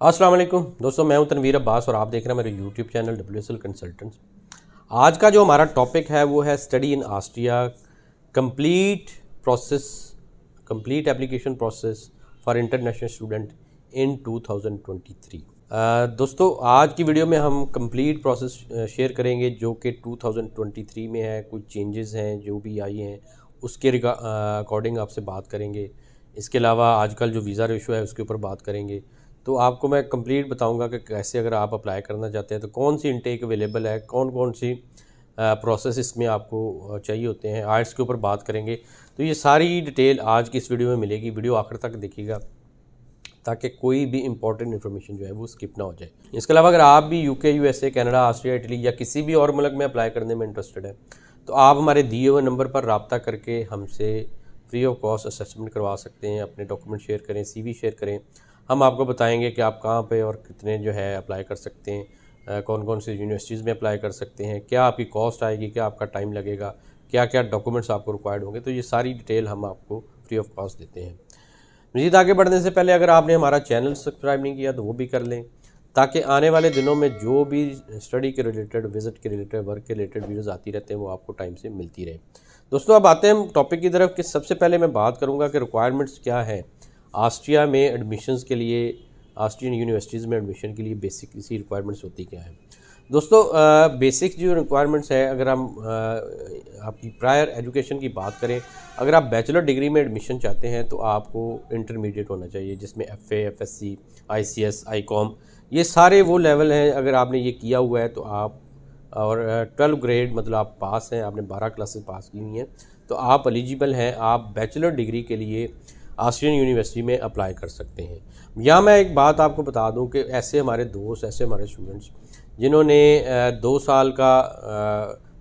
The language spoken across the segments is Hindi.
अस्सलाम वालेकुम दोस्तों, मैं हूं तनवीर अब्बास और आप देख रहे हैं मेरे यूट्यूब चैनल WSL कंसल्टेंट्स। आज का जो हमारा टॉपिक है वो है study in Austria complete process, complete application process for international student in 2023। दोस्तों, आज की वीडियो में हम कंप्लीट प्रोसेस शेयर करेंगे जो कि 2023 में है। कुछ चेंजेस हैं जो भी आई हैं उसके अकॉर्डिंग आपसे बात करेंगे। इसके अलावा आजकल जो वीज़ा रेशो है उसके ऊपर बात करेंगे। तो आपको मैं कंप्लीट बताऊंगा कि कैसे अगर आप अप्लाई करना चाहते हैं तो कौन सी इनटेक अवेलेबल है, कौन कौन सी प्रोसेस इसमें आपको चाहिए होते हैं, आर्ट्स के ऊपर बात करेंगे। तो ये सारी डिटेल आज की इस वीडियो में मिलेगी। वीडियो आखिर तक देखिएगा ताकि कोई भी इंपॉर्टेंट इन्फॉर्मेशन जो है वो स्किप ना हो जाए। इसके अलावा अगर आप भी UK, USA, Canada, Austria, Italy या किसी भी और मुल्क में अप्लाई करने में इंटरेस्टेड है तो आप हमारे दिए हुए नंबर पर रब्ता करके हमसे फ्री ऑफ कॉस्ट असेसमेंट करवा सकते हैं। अपने डॉक्यूमेंट शेयर करें, CV शेयर करें। हम आपको बताएंगे कि आप कहाँ पे और कितने जो है अप्लाई कर सकते हैं, कौन कौन सी यूनिवर्सिटीज़ में अप्लाई कर सकते हैं, क्या आपकी कॉस्ट आएगी, क्या आपका टाइम लगेगा, क्या क्या डॉक्यूमेंट्स आपको रिक्वायर्ड होंगे। तो ये सारी डिटेल हम आपको फ्री ऑफ कॉस्ट देते हैं। मज़ीद आगे बढ़ने से पहले अगर आपने हमारा चैनल सब्सक्राइब नहीं किया तो वो भी कर लें ताकि आने वाले दिनों में जो भी स्टडी के रिलेटेड, विज़िट के रिलेटेड, वर्क के रिलेटेड वीडियोज़ आती रहते हैं वो आपको टाइम से मिलती रहे। दोस्तों, अब आते हैं टॉपिक की तरफ कि सबसे पहले मैं बात करूँगा कि रिक्वायरमेंट्स क्या हैं ऑस्ट्रिया में एडमिशन्स के लिए। ऑस्ट्रियन यूनिवर्सिटीज़ में एडमिशन के लिए बेसिक सी रिक्वायरमेंट्स होती क्या है। दोस्तों, बेसिक जो रिक्वायरमेंट्स है, अगर हम आपकी प्रायर एजुकेशन की बात करें, अगर आप बैचलर डिग्री में एडमिशन चाहते हैं तो आपको इंटरमीडिएट होना चाहिए जिसमें FA, FSC, ICS, ICOM ये सारे वो लेवल हैं। अगर आपने ये किया हुआ है तो आप, और 12 ग्रेड मतलब आप पास हैं, आपने 12 क्लासेस पास की हुई हैं तो आप एलिजिबल हैं। आप बैचलर डिग्री के लिए ऑस्ट्रियन यूनिवर्सिटी में अप्लाई कर सकते हैं। यहाँ मैं एक बात आपको बता दूं कि ऐसे हमारे दोस्त, ऐसे हमारे स्टूडेंट्स जिन्होंने 2 साल का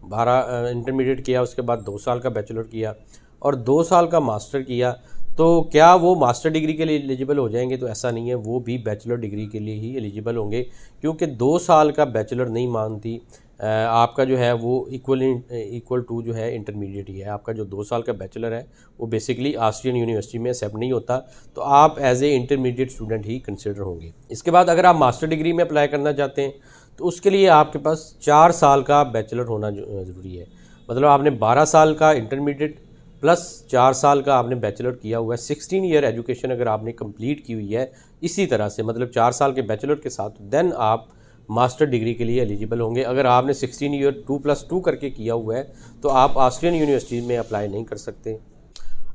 12 इंटरमीडिएट किया, उसके बाद 2 साल का बैचलर किया और 2 साल का मास्टर किया, तो क्या वो मास्टर डिग्री के लिए एलिजिबल हो जाएंगे? तो ऐसा नहीं है, वो भी बैचलर डिग्री के लिए ही एलिजिबल होंगे क्योंकि 2 साल का बैचलर नहीं मानती आपका जो है वो इक्वल टू जो है इंटरमीडिएट ही है। आपका जो 2 साल का बैचलर है वो बेसिकली ऑस्ट्रियन यूनिवर्सिटी में एक्सेप्ट नहीं होता, तो आप एज ए इंटरमीडिएट स्टूडेंट ही कंसिडर होंगे। इसके बाद अगर आप मास्टर डिग्री में अप्लाई करना चाहते हैं तो उसके लिए आपके पास 4 साल का बैचलर होना ज़रूरी है। मतलब आपने 12 साल का इंटरमीडिएट प्लस 4 साल का आपने बैचलर किया हुआ है। 16 ईयर एजुकेशन अगर आपने कंप्लीट की हुई है इसी तरह से, मतलब 4 साल के बैचलर के साथ, देन आप मास्टर डिग्री के लिए एलिजिबल होंगे। अगर आपने 16 ईयर 2+2 करके किया हुआ है तो आप ऑस्ट्रियन यूनिवर्सिटी में अप्लाई नहीं कर सकते।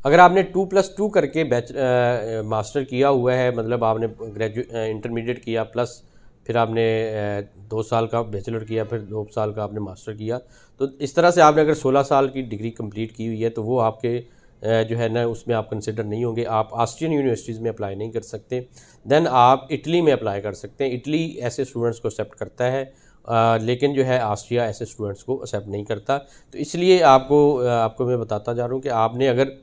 अगर आपने 2+2 करके मास्टर किया हुआ है, मतलब आपने इंटरमीडिएट किया प्लस फिर आपने 2 साल का बैचलर किया, फिर 2 साल का आपने मास्टर किया, तो इस तरह से आपने अगर 16 साल की डिग्री कंप्लीट की हुई है तो वो आपके जो है ना उसमें आप कंसिडर नहीं होंगे। आप ऑस्ट्रियन यूनिवर्सिटीज़ में अप्लाई नहीं कर सकते। देन आप इटली में अप्लाई कर सकते हैं। इटली ऐसे स्टूडेंट्स को एक्सेप्ट करता है, लेकिन जो है ऑस्ट्रिया ऐसे स्टूडेंट्स को एक्सेप्ट नहीं करता। तो इसलिए आपको मैं बताता जा रहा हूँ कि आपने अगर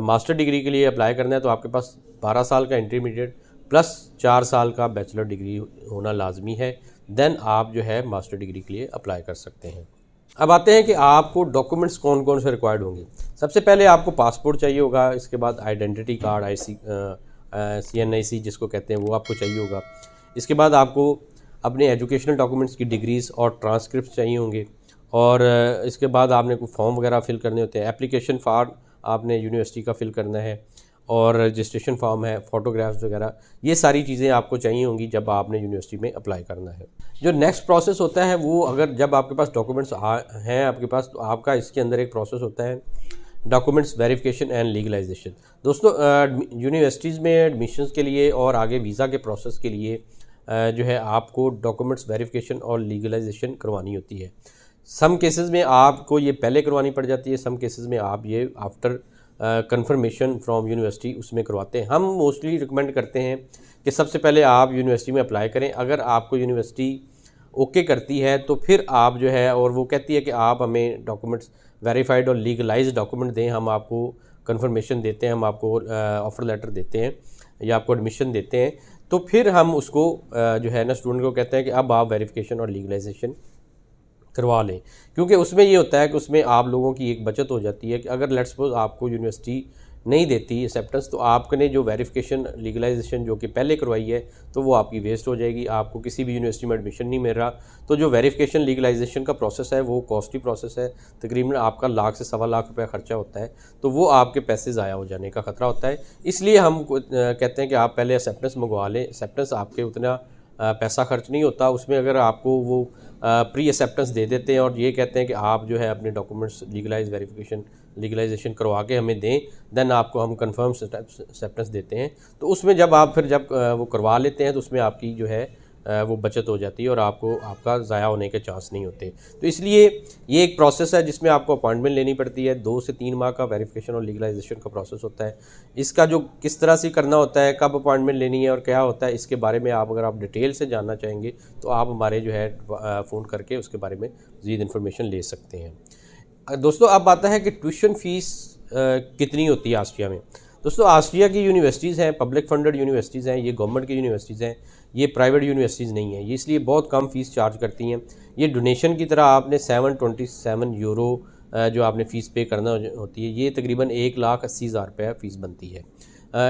मास्टर डिग्री के लिए अप्लाई करना है तो आपके पास 12 साल का इंटरमीडिएट प्लस 4 साल का बैचलर डिग्री होना लाजमी है। देन आप जो है मास्टर डिग्री के लिए अप्लाई कर सकते हैं। अब आते हैं कि आपको डॉक्यूमेंट्स कौन कौन से रिक्वायर्ड होंगे। सबसे पहले आपको पासपोर्ट चाहिए होगा, इसके बाद आइडेंटिटी कार्ड, CNIC जिसको कहते हैं वो आपको चाहिए होगा। इसके बाद आपको अपने एजुकेशनल डॉक्यूमेंट्स की डिग्रीज़ और ट्रांसक्रिप्ट चाहिए होंगे, और इसके बाद आपने कोई फॉर्म वगैरह फिल करने होते हैं। एप्लीकेशन फॉर्म आपने यूनिवर्सिटी का फिल करना है और रजिस्ट्रेशन फॉर्म है, फ़ोटोग्राफ्स वगैरह, ये सारी चीज़ें आपको चाहिए होंगी जब आपने यूनिवर्सिटी में अप्लाई करना है। जो नेक्स्ट प्रोसेस होता है वो, अगर जब आपके पास डॉक्यूमेंट्स हैं आपके पास, तो आपका इसके अंदर एक प्रोसेस होता है डॉक्यूमेंट्स वेरिफिकेशन एंड लीगलाइजेशन। दोस्तों, यूनिवर्सिटीज़ में एडमिशन्स के लिए और आगे वीज़ा के प्रोसेस के लिए जो है आपको डॉक्यूमेंट्स वेरिफिकेशन और लीगलाइजेशन करवानी होती है। सम केसेस में आपको ये पहले करवानी पड़ जाती है, सम केसेस में आप ये आफ्टर कंफर्मेशन फ्रॉम यूनिवर्सिटी उसमें करवाते हैं। हम मोस्टली रिकमेंड करते हैं कि सबसे पहले आप यूनिवर्सिटी में अप्लाई करें। अगर आपको यूनिवर्सिटी ओके करती है तो फिर आप जो है, और वो कहती है कि आप हमें डॉक्यूमेंट्स वेरीफाइड और लीगलाइज्ड डॉक्यूमेंट दें, हम आपको कंफर्मेशन देते हैं, हम आपको ऑफ़र लेटर देते हैं या आपको एडमिशन देते हैं, तो फिर हम उसको जो है ना स्टूडेंट को कहते हैं कि अब आप वेरिफिकेशन और लीगलाइजेशन करवा लें। क्योंकि उसमें ये होता है कि उसमें आप लोगों की एक बचत हो जाती है कि अगर लेट्स सपोज आपको यूनिवर्सिटी नहीं देती एक्सेप्टेंस, तो आपने जो वेरिफिकेशन लीगलाइजेशन जो कि पहले करवाई है तो वो आपकी वेस्ट हो जाएगी, आपको किसी भी यूनिवर्सिटी में एडमिशन नहीं मिल रहा। तो जो वेरिफिकेशन लीगलाइजेशन का प्रोसेस है वो कॉस्टली प्रोसेस है, तकरीबन आपका 1 लाख से 1.25 लाख रुपया खर्चा होता है, तो वो आपके पैसे ज़ाया हो जाने का खतरा होता है। इसलिए हम कहते हैं कि आप पहले एक्सेप्टेंस मंगवा लें। एक्सेप्टेंस आपके उतना पैसा खर्च नहीं होता, उसमें अगर आपको वो प्री एक्सेप्टेंस दे देते हैं और ये कहते हैं कि आप जो है अपने डॉक्यूमेंट्स लीगलाइजेशन करवा के हमें दें, देन आपको हम कंफर्म एक्सेप्टेंस देते हैं। तो उसमें जब वो करवा लेते हैं तो उसमें आपकी जो है वो बचत हो जाती है और आपका ज़ाया होने के चांस नहीं होते। तो इसलिए ये एक प्रोसेस है जिसमें आपको अपॉइंटमेंट लेनी पड़ती है। 2 से 3 माह का वेरिफिकेशन और लीगलाइजेशन का प्रोसेस होता है। इसका जो किस तरह से करना होता है, कब अपॉइंटमेंट लेनी है और क्या होता है, इसके बारे में अगर आप डिटेल से जानना चाहेंगे तो आप हमारे जो है फ़ोन करके उसके बारे में मज़ीद इन्फॉर्मेशन ले सकते हैं। दोस्तों अब आता है कि ट्यूशन फ़ीस कितनी होती है ऑस्ट्रिया में। दोस्तों ऑस्ट्रिया की यूनिवर्सिटीज़ हैं, पब्लिक फंडेड यूनिवर्सिटीज़ हैं, ये गवर्नमेंट की यूनिवर्सिटीज़ हैं, ये प्राइवेट यूनिवर्सिटीज़ नहीं हैं। ये इसलिए बहुत कम फ़ीस चार्ज करती हैं। ये डोनेशन की तरह आपने 727 यूरो जो आपने फ़ीस पे करना होती है, ये तकरीबन 1,80,000 रुपये फ़ीस बनती है।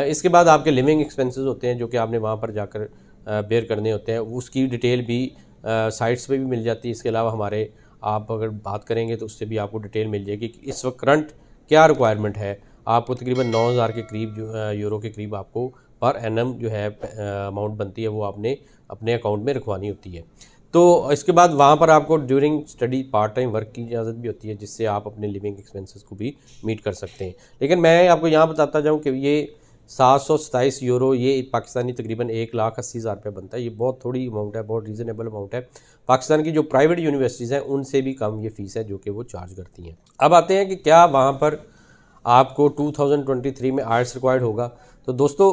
इसके बाद आपके लिविंग एक्सपेंसेस होते हैं जो कि आपने वहाँ पर जाकर बेयर करने होते हैं, उसकी डिटेल भी साइट्स पे भी मिल जाती है। इसके अलावा हमारे आप अगर बात करेंगे तो उससे भी आपको डिटेल मिल जाएगी कि इस वक्त करंट क्या रिक्वायरमेंट है। आपको तकरीबन 9,000 के करीब यूरो के करीब आपको पर एनम जो है अमाउंट बनती है, वो आपने अपने अकाउंट में रखवानी होती है। तो इसके बाद वहाँ पर आपको during study part time work की इजाज़त भी होती है, जिससे आप अपने लिविंग एक्सपेंसेस को भी मीट कर सकते हैं। लेकिन मैं आपको यहाँ बताता जाऊँ कि ये 727 यूरो ये पाकिस्तानी तकरीबन 1,80,000 रुपये बनता है। ये बहुत थोड़ी अमाउंट है, बहुत रीज़नेबल अमाउंट है। पाकिस्तान की जो प्राइवेट यूनिवर्सिटीज़ हैं उनसे भी कम ये फ़ीस है जो कि वो चार्ज करती हैं। अब आते हैं कि क्या वहाँ पर आपको 2023 में आर्ट्स रिक्वायर्ड होगा। तो दोस्तों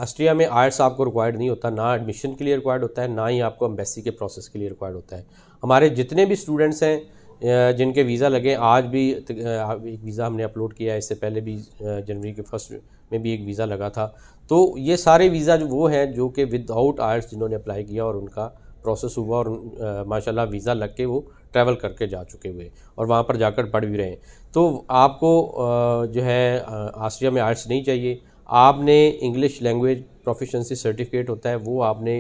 ऑस्ट्रिया में आर्ट्स आपको रिक्वायर्ड नहीं होता, ना एडमिशन के लिए रिक्वायर्ड होता है, ना ही आपको एम्बेसी के प्रोसेस के लिए रिक्वायर्ड होता है। हमारे जितने भी स्टूडेंट्स हैं जिनके वीज़ा लगे, आज भी एक वीज़ा हमने अपलोड किया है, इससे पहले भी जनवरी के 1 में भी एक वीज़ा लगा था। तो ये सारे वीज़ा जो वो हैं जो कि विदाउट आर्ट्स जिन्होंने अप्लाई किया और उनका प्रोसेस हुआ और माशाल्लाह वीज़ा लग के वो ट्रैवल करके जा चुके हुए और वहाँ पर जाकर पढ़ भी रहे हैं। तो आपको जो है ऑस्ट्रिया में आर्ट्स नहीं चाहिए। आपने इंग्लिश लैंग्वेज प्रोफिशिएंसी सर्टिफिकेट होता है, वो आपने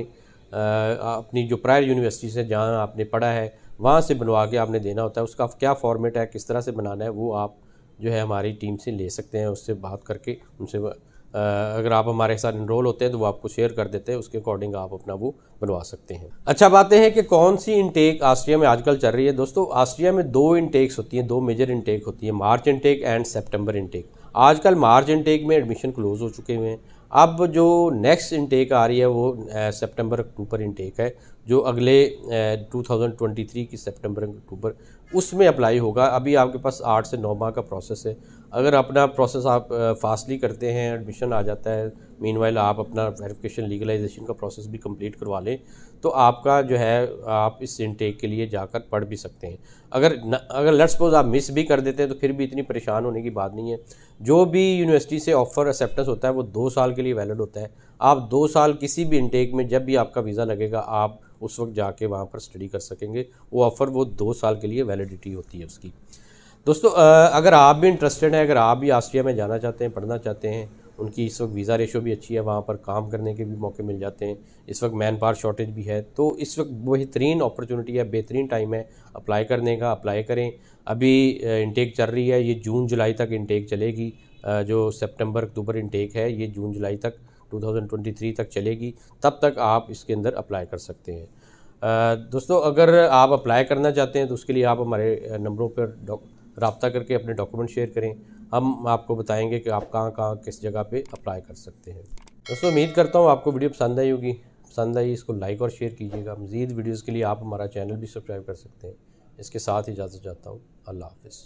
अपनी जो प्रायर यूनिवर्सिटी से जहाँ आपने पढ़ा है वहाँ से बनवा के आपने देना होता है। उसका क्या फॉर्मेट है, किस तरह से बनाना है, वो आप जो है हमारी टीम से ले सकते हैं, उससे बात करके उनसे अगर आप हमारे साथ इनरोल होते हैं तो वो आपको शेयर कर देते हैं, उसके अकॉर्डिंग आप अपना वो बनवा सकते हैं। अच्छा बातें हैं कि कौन सी इनटेक ऑस्ट्रिया में आजकल चल रही है। दोस्तों ऑस्ट्रिया में 2 इनटेक्स होती हैं, 2 मेजर इनटेक होती है, मार्च इनटेक एंड सितंबर इनटेक। आजकल मार्च इनटेक में एडमिशन क्लोज हो चुके हुए हैं। अब जो नेक्स्ट इनटेक आ रही है वो सितंबर अक्टूबर इनटेक है, जो अगले 2023 की सितंबर अक्टूबर उसमें अप्लाई होगा। अभी आपके पास 8 से 9 माह का प्रोसेस है। अगर अपना प्रोसेस आप फास्टली करते हैं, एडमिशन आ जाता है, मीनवाइल आप अपना वेरिफिकेशन लीगलाइजेशन का प्रोसेस भी कंप्लीट करवा लें, तो आपका जो है आप इस इनटेक के लिए जाकर पढ़ भी सकते हैं। अगर लेट्स सपोज आप मिस भी कर देते हैं तो फिर भी इतनी परेशान होने की बात नहीं है। जो भी यूनिवर्सिटी से ऑफ़र एक्सेप्टेंस होता है वो 2 साल के लिए वैलिड होता है। आप 2 साल किसी भी इनटेक में जब भी आपका वीज़ा लगेगा आप उस वक्त जाके वहाँ पर स्टडी कर सकेंगे। वो ऑफ़र वो 2 साल के लिए वैलिडिटी होती है उसकी। दोस्तों अगर आप भी इंटरेस्टेड हैं, अगर आप भी ऑस्ट्रिया में जाना चाहते हैं, पढ़ना चाहते हैं, उनकी इस वक्त वीज़ा रेशो भी अच्छी है, वहाँ पर काम करने के भी मौके मिल जाते हैं, इस वक्त मैन पावर शॉर्टेज भी है, तो इस वक्त बेहतरीन अपॉर्चुनिटी है, बेहतरीन टाइम है अप्लाई करने का। अप्लाई करें। अभी इंटेक चल रही है, ये जून जुलाई तक इंटेक चलेगी। जो सितंबर अक्टूबर इंटेक है ये जून जुलाई तक 2023 तक चलेगी, तब तक आप इसके अंदर अप्लाई कर सकते हैं। दोस्तों अगर आप अप्लाई करना चाहते हैं तो उसके लिए आप हमारे नंबरों पर रब्ता करके अपने डॉक्यूमेंट शेयर करें, हम आपको बताएंगे कि आप कहाँ किस जगह पे अप्लाई कर सकते हैं। दोस्तों उम्मीद करता हूँ आपको वीडियो पसंद आई होगी। पसंद आई इसको लाइक और शेयर कीजिएगा। मज़ीद वीडियोज़ के लिए आप हमारा चैनल भी सब्सक्राइब कर सकते हैं। इसके साथ इजाज़त चाहता हूँ। अल्लाह हाफ़िज़।